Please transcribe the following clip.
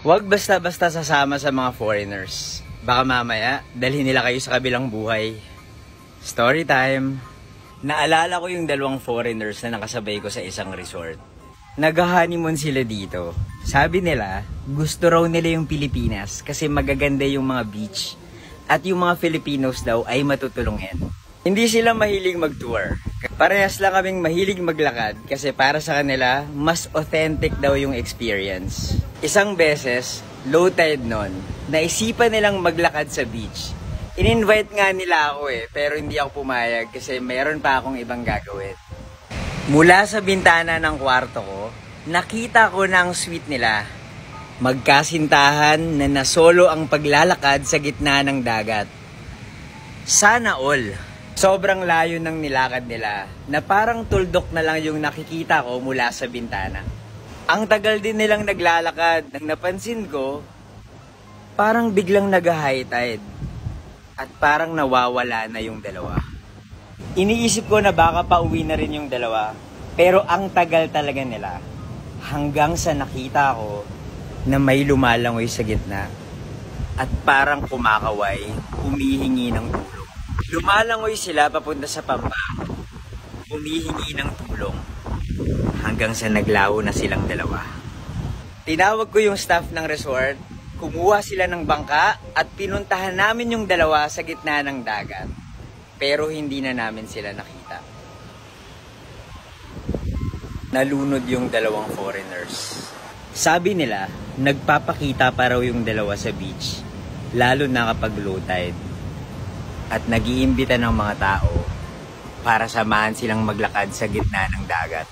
Huwag basta-basta sasama sa mga foreigners. Baka mamaya, dalhin nila kayo sa kabilang buhay. Story time. Naalala ko yung dalawang foreigners na nakasabay ko sa isang resort. Nag-honeymoon sila dito. Sabi nila, gusto raw nila yung Pilipinas kasi magaganda yung mga beach. At yung mga Filipinos daw ay matutulungin. Hindi sila mahilig mag-tour. Parehas lang kaming mahilig maglakad kasi para sa kanila, mas authentic daw yung experience. Isang beses, low tide nun, naisipan nilang maglakad sa beach. In-invite nga nila ako pero hindi ako pumayag kasi mayroon pa akong ibang gagawin. Mula sa bintana ng kwarto ko, nakita ko na ang suite nila. Magkasintahan na nasolo ang paglalakad sa gitna ng dagat. Sana all. Sobrang layo ng nilakad nila na parang tuldok na lang yung nakikita ko mula sa bintana. Ang tagal din nilang naglalakad nang napansin ko, parang biglang nag-high tide at parang nawawala na yung dalawa. Iniisip ko na baka pauwi na rin yung dalawa, pero ang tagal talaga nila hanggang sa nakita ko na may lumalangoy sa gitna at parang kumakaway, humihingi ng tulong. Lumalangoy sila papunta sa pamba, humihingi ng tulong, hanggang sa naglaho na silang dalawa. Tinawag ko yung staff ng resort, kumuha sila ng bangka at pinuntahan namin yung dalawa sa gitna ng dagat. Pero hindi na namin sila nakita. Nalunod yung dalawang foreigners. Sabi nila, nagpapakita pa raw yung dalawa sa beach, lalo na kapag low tide. At nag-iimbita ng mga tao para samahan silang maglakad sa gitna ng dagat.